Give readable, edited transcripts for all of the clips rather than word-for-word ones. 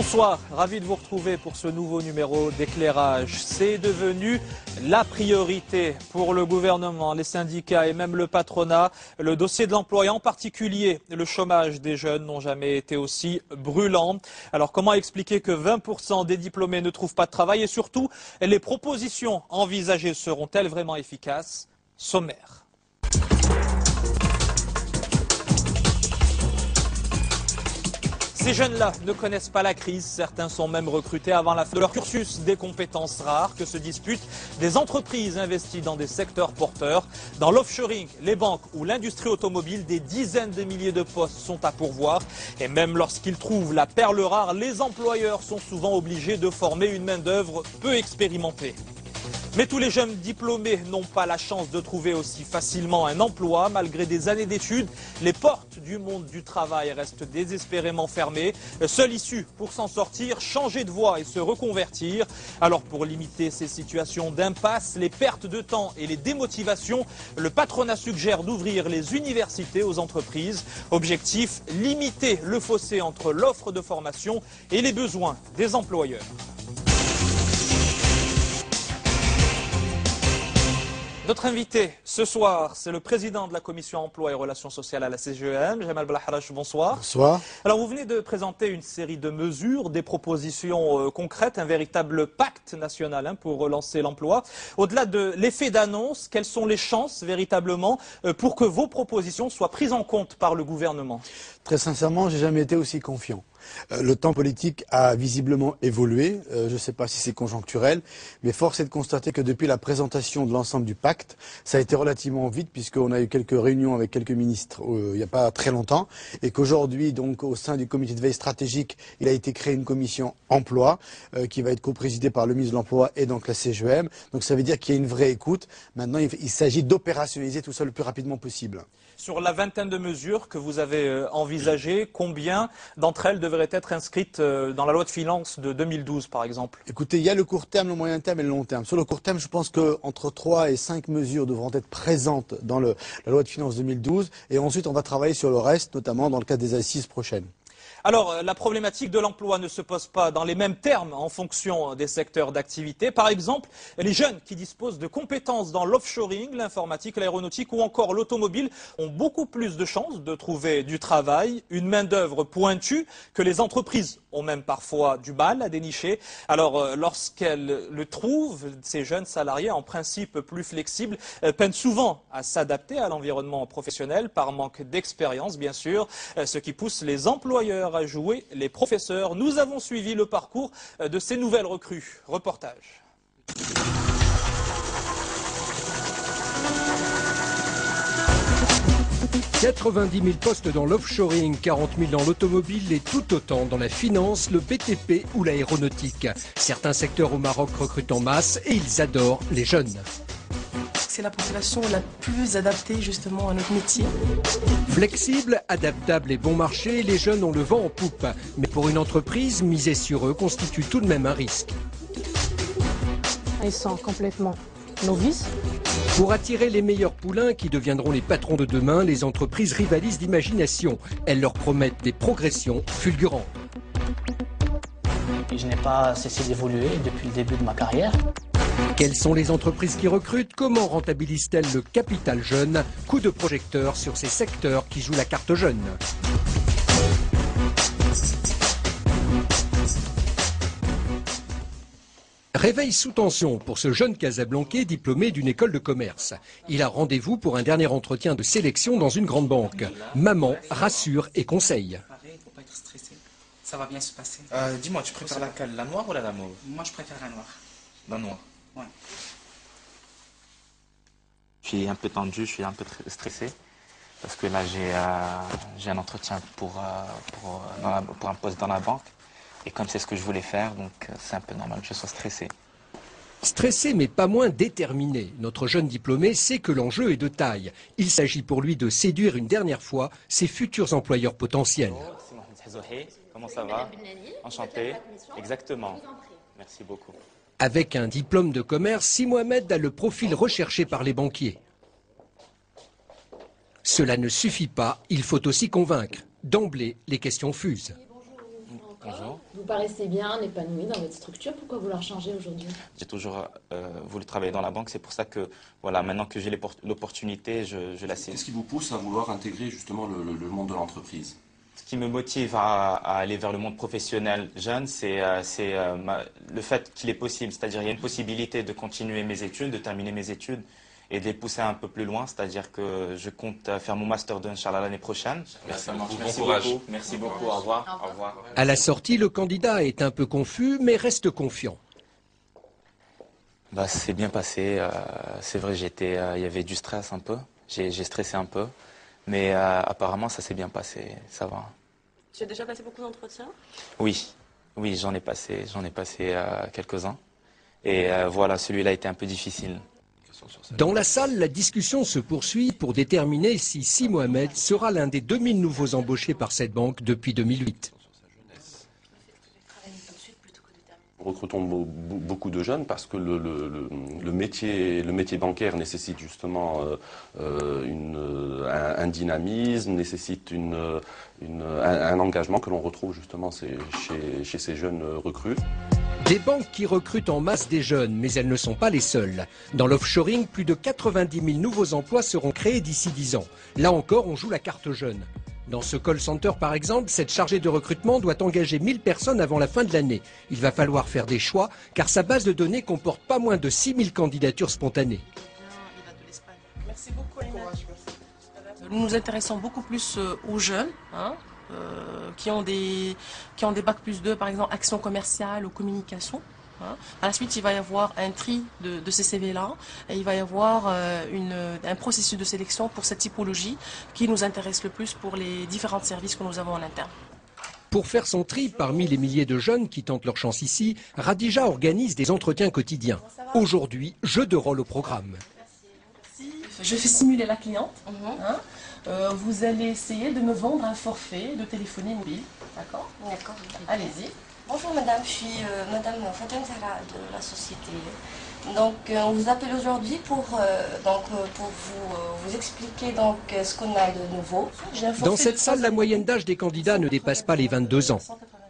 Bonsoir, ravi de vous retrouver pour ce nouveau numéro d'éclairage. C'est devenu la priorité pour le gouvernement, les syndicats et même le patronat. Le dossier de l'emploi et en particulier le chômage des jeunes n'ont jamais été aussi brûlants. Alors comment expliquer que 20% des diplômés ne trouvent pas de travail et surtout les propositions envisagées seront-elles vraiment efficaces? Sommaire. Ces jeunes-là ne connaissent pas la crise, certains sont même recrutés avant la fin de leur cursus, des compétences rares que se disputent des entreprises investies dans des secteurs porteurs. Dans l'offshoring, les banques ou l'industrie automobile, des dizaines de milliers de postes sont à pourvoir. Et même lorsqu'ils trouvent la perle rare, les employeurs sont souvent obligés de former une main-d'œuvre peu expérimentée. Mais tous les jeunes diplômés n'ont pas la chance de trouver aussi facilement un emploi. Malgré des années d'études, les portes du monde du travail restent désespérément fermées. Seule issue pour s'en sortir, changer de voie et se reconvertir. Alors pour limiter ces situations d'impasse, les pertes de temps et les démotivations, le patronat suggère d'ouvrir les universités aux entreprises. Objectif, limiter le fossé entre l'offre de formation et les besoins des employeurs. Notre invité ce soir, c'est le président de la commission emploi et relations sociales à la CGEM, Jamal Belaharache, bonsoir. Bonsoir. Alors vous venez de présenter une série de mesures, des propositions concrètes, un véritable pacte national pour relancer l'emploi. Au-delà de l'effet d'annonce, quelles sont les chances véritablement pour que vos propositions soient prises en compte par le gouvernement? Très sincèrement, j'ai jamais été aussi confiant. Le temps politique a visiblement évolué, je ne sais pas si c'est conjoncturel, mais force est de constater que depuis la présentation de l'ensemble du pacte, ça a été relativement vite puisqu'on a eu quelques réunions avec quelques ministres il n'y a pas très longtemps et qu'aujourd'hui, donc, au sein du comité de veille stratégique, il a été créé une commission emploi qui va être coprésidée par le ministre de l'Emploi et donc la CGEM. Donc ça veut dire qu'il y a une vraie écoute. Maintenant, il s'agit d'opérationnaliser tout ça le plus rapidement possible. Sur la vingtaine de mesures que vous avez envisagées, combien d'entre elles devraient être inscrites dans la loi de finances de 2012, par exemple? Écoutez, il y a le court terme, le moyen terme et le long terme. Sur le court terme, je pense qu'entre 3 et 5 mesures devront être présentes dans la loi de finances 2012. Et ensuite, on va travailler sur le reste, notamment dans le cadre des assises prochaines. Alors, la problématique de l'emploi ne se pose pas dans les mêmes termes en fonction des secteurs d'activité. Par exemple, les jeunes qui disposent de compétences dans l'offshoring, l'informatique, l'aéronautique ou encore l'automobile ont beaucoup plus de chances de trouver du travail, une main-d'œuvre pointue que les entreprises ont même parfois du mal à dénicher. Alors, lorsqu'elles le trouvent, ces jeunes salariés, en principe plus flexibles, peinent souvent à s'adapter à l'environnement professionnel par manque d'expérience, bien sûr, ce qui pousse les employeurs à jouer les professeurs. Nous avons suivi le parcours de ces nouvelles recrues. Reportage. « 90 000 postes dans l'offshoring, 40 000 dans l'automobile et tout autant dans la finance, le BTP ou l'aéronautique. Certains secteurs au Maroc recrutent en masse et ils adorent les jeunes. C'est la population la plus adaptée justement à notre métier. Flexibles, adaptables et bon marché, les jeunes ont le vent en poupe. Mais pour une entreprise, miser sur eux constitue tout de même un risque. Ils sont complètement novices. Pour attirer les meilleurs poulains qui deviendront les patrons de demain, les entreprises rivalisent d'imagination. Elles leur promettent des progressions fulgurantes. Je n'ai pas cessé d'évoluer depuis le début de ma carrière. Quelles sont les entreprises qui recrutent? Comment rentabilisent-elles le capital jeune? Coup de projecteur sur ces secteurs qui jouent la carte jeune. Réveil sous tension pour ce jeune Casablancais diplômé d'une école de commerce. Il a rendez-vous pour un dernier entretien de sélection dans une grande banque. Maman rassure et conseille. Faut pas être stressé. Ça va bien se passer. Dis-moi, tu préfères laquelle, la noire ou la mauve? Moi, je préfère la noire. La noire. Ouais. Je suis un peu tendu, je suis un peu stressé. Parce que là, j'ai un entretien pour un poste dans la banque. Et comme c'est ce que je voulais faire, donc c'est un peu normal que je sois stressé. Stressé mais pas moins déterminé, notre jeune diplômé sait que l'enjeu est de taille. Il s'agit pour lui de séduire une dernière fois ses futurs employeurs potentiels. Comment ça va? Enchanté. Exactement. Merci beaucoup. Avec un diplôme de commerce, Si Mohamed a le profil recherché par les banquiers. Cela ne suffit pas, il faut aussi convaincre. D'emblée, les questions fusent. Bonjour. Vous paraissez bien épanoui dans votre structure. Pourquoi vouloir changer aujourd'hui? J'ai toujours voulu travailler dans la banque. C'est pour ça que, voilà, maintenant que j'ai l'opportunité, je la saisis. Qu'est-ce qui vous pousse à vouloir intégrer justement le monde de l'entreprise? Ce qui me motive à aller vers le monde professionnel jeune, c'est le fait qu'il est possible. C'est-à-dire il y a une possibilité de continuer mes études, de terminer mes études et de les pousser un peu plus loin. C'est-à-dire que je compte faire mon Master 2, Inch'Allah, l'année prochaine. Merci beaucoup. Merci beaucoup. Au revoir. Au revoir. À la sortie, le candidat est un peu confus, mais reste confiant. Bah, c'est bien passé. C'est vrai, il y avait du stress un peu. J'ai stressé un peu. Mais apparemment, ça s'est bien passé. Ça va. Tu as déjà passé beaucoup d'entretiens? Oui, j'en ai passé quelques-uns. Et voilà, celui-là était un peu difficile. Dans la salle, la discussion se poursuit pour déterminer si Si Mohamed sera l'un des 2000 nouveaux embauchés par cette banque depuis 2008. Nous recrutons beaucoup de jeunes parce que le métier bancaire nécessite justement un dynamisme, nécessite un engagement que l'on retrouve justement chez ces jeunes recrues. Des banques qui recrutent en masse des jeunes, mais elles ne sont pas les seules. Dans l'offshoring, plus de 90 000 nouveaux emplois seront créés d'ici 10 ans. Là encore, on joue la carte jeune. Dans ce call center, par exemple, cette chargée de recrutement doit engager 1000 personnes avant la fin de l'année. Il va falloir faire des choix, car sa base de données comporte pas moins de 6000 candidatures spontanées. Merci beaucoup, nous nous intéressons beaucoup plus aux jeunes, qui ont des bac plus 2, par exemple, action commerciale ou communication. Par la suite, il va y avoir un tri de ces CV-là et il va y avoir un processus de sélection pour cette typologie qui nous intéresse le plus pour les différents services que nous avons en interne. Pour faire son tri parmi les milliers de jeunes qui tentent leur chance ici, Radija organise des entretiens quotidiens. Aujourd'hui, jeu de rôle au programme. Je fais simuler la cliente. Vous allez essayer de me vendre un forfait de téléphonie mobile. D'accord? D'accord. Allez-y. Bonjour madame, je suis madame Fatem Zahra de la société. Donc on vous appelle aujourd'hui pour vous expliquer donc ce qu'on a de nouveau. Dans cette salle, la moyenne d'âge des candidats ne dépasse pas les 22 ans.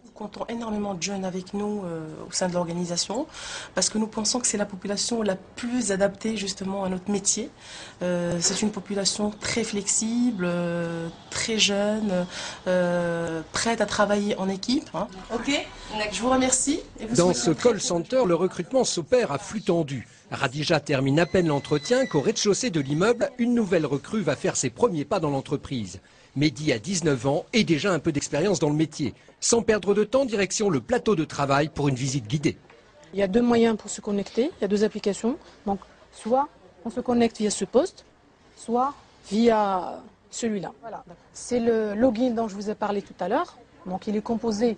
Nous comptons énormément de jeunes avec nous au sein de l'organisation parce que nous pensons que c'est la population la plus adaptée justement à notre métier. C'est une population très flexible, très jeune, prête à travailler en équipe. Ok, je vous remercie. Dans ce call center, le recrutement s'opère à flux tendu. Radija termine à peine l'entretien qu'au rez-de-chaussée de l'immeuble, une nouvelle recrue va faire ses premiers pas dans l'entreprise. Mehdi a 19 ans et déjà un peu d'expérience dans le métier. Sans perdre de temps, direction le plateau de travail pour une visite guidée. Il y a deux moyens pour se connecter, il y a deux applications. Donc, soit on se connecte via ce poste, soit via celui-là. Voilà. C'est le login dont je vous ai parlé tout à l'heure. Donc, il est composé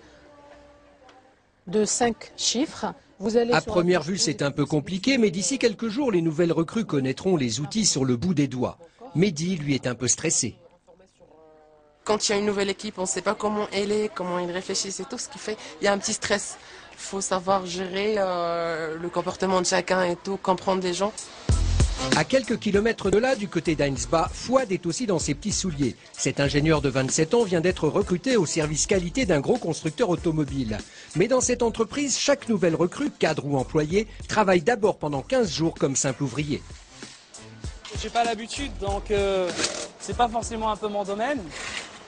de 5 chiffres. À première vue, c'est un peu compliqué, mais d'ici quelques jours, les nouvelles recrues connaîtront les outils sur le bout des doigts. Mehdi, lui, est un peu stressé. Quand il y a une nouvelle équipe, on ne sait pas comment elle est, comment ils réfléchissent et tout, ce qui fait il y a un petit stress. Il faut savoir gérer le comportement de chacun et tout, comprendre les gens. À quelques kilomètres de là, du côté d'Ainsba, Fouad est aussi dans ses petits souliers. Cet ingénieur de 27 ans vient d'être recruté au service qualité d'un gros constructeur automobile. Mais dans cette entreprise, chaque nouvelle recrue, cadre ou employé, travaille d'abord pendant 15 jours comme simple ouvrier. J'ai pas l'habitude, donc c'est pas forcément un peu mon domaine.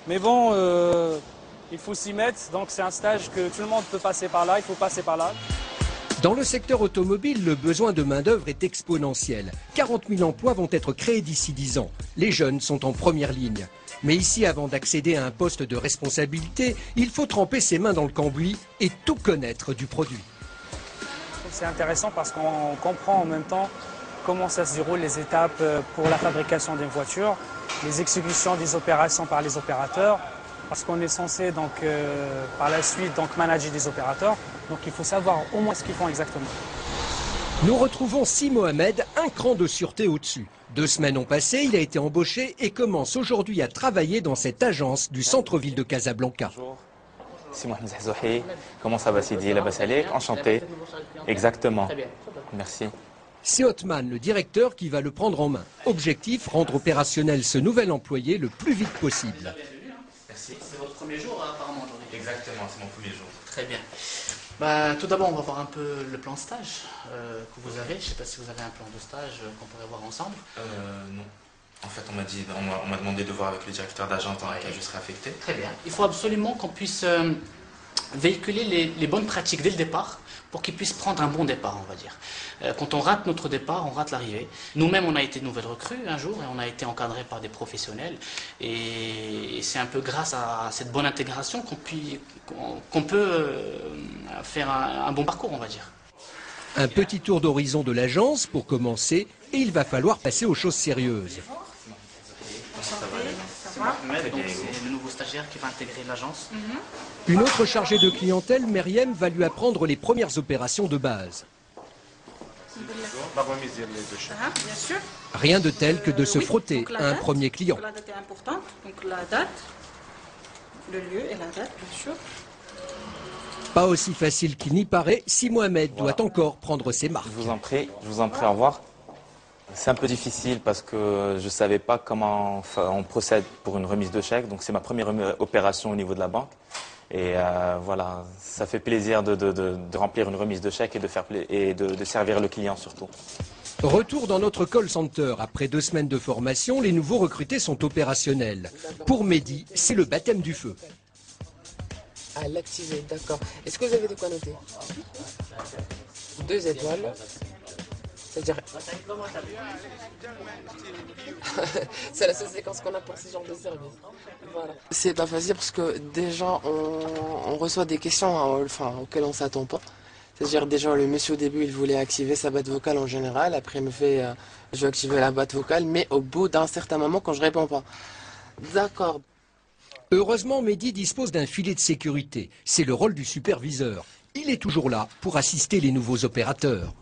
Mais bon, il faut s'y mettre, donc c'est un stage que tout le monde peut passer par là, il faut passer par là. Dans le secteur automobile, le besoin de main-d'œuvre est exponentiel. 40 000 emplois vont être créés d'ici 10 ans. Les jeunes sont en première ligne. Mais ici, avant d'accéder à un poste de responsabilité, il faut tremper ses mains dans le cambouis et tout connaître du produit. C'est intéressant parce qu'on comprend en même temps comment ça se déroule, les étapes pour la fabrication d'une voiture, les exécutions des opérations par les opérateurs, parce qu'on est censé donc par la suite manager des opérateurs, donc il faut savoir au moins ce qu'ils font exactement. Nous retrouvons Si Mohamed, un cran de sûreté au-dessus. 2 semaines ont passé, il a été embauché et commence aujourd'hui à travailler dans cette agence du centre-ville de Casablanca. Bonjour, c'est Mohamed Zahzohi. Comment ça va Sidi Labassalek? Enchanté. Exactement. Merci. C'est Othman, le directeur, qui va le prendre en main. Objectif, rendre opérationnel ce nouvel employé le plus vite possible. Merci. C'est votre premier jour apparemment aujourd'hui. Exactement, c'est mon premier jour. Très bien. Bah, tout d'abord, on va voir un peu le plan de stage que vous avez. Je ne sais pas si vous avez un plan de stage qu'on pourrait voir ensemble. Non. En fait, on m'a demandé de voir avec le directeur d'agence dans lequel je serai affecté. Très bien. Il faut absolument qu'on puisse véhiculer les bonnes pratiques dès le départ pour qu'ils puissent prendre un bon départ, on va dire. Quand on rate notre départ, on rate l'arrivée. Nous-mêmes, on a été nouvelles recrues un jour et on a été encadrés par des professionnels. Et c'est un peu grâce à cette bonne intégration qu'on peut faire un bon parcours, on va dire. Un petit tour d'horizon de l'agence pour commencer et il va falloir passer aux choses sérieuses. Donc c'est le nouveau stagiaire qui va intégrer l'agence. Une autre chargée de clientèle, Myriam, va lui apprendre les premières opérations de base. Bien sûr. Rien de tel que de se frotter à un premier client. La date est importante, donc la date, le lieu et la date, bien sûr. Pas aussi facile qu'il n'y paraît si Mohamed doit encore prendre ses marques. Je vous en prie, au revoir. C'est un peu difficile parce que je ne savais pas comment on procède pour une remise de chèque. Donc c'est ma première opération au niveau de la banque. Et voilà, ça fait plaisir de remplir une remise de chèque et de servir le client surtout. Retour dans notre call center. Après 2 semaines de formation, les nouveaux recrutés sont opérationnels. Pour Mehdi, c'est le baptême du feu. À l'activer, d'accord. Est-ce que vous avez de quoi noter? 2 étoiles. C'est-à-dire... c'est la seule séquence qu'on a pour ce genre de service. Voilà. C'est pas facile parce que déjà on reçoit des questions auxquelles on ne s'attend pas. C'est-à-dire déjà le monsieur au début il voulait activer sa boîte vocale en général. Après il me fait je vais activer la boîte vocale mais au bout d'un certain moment quand je réponds pas. D'accord. Heureusement, Mehdi dispose d'un filet de sécurité. C'est le rôle du superviseur. Il est toujours là pour assister les nouveaux opérateurs.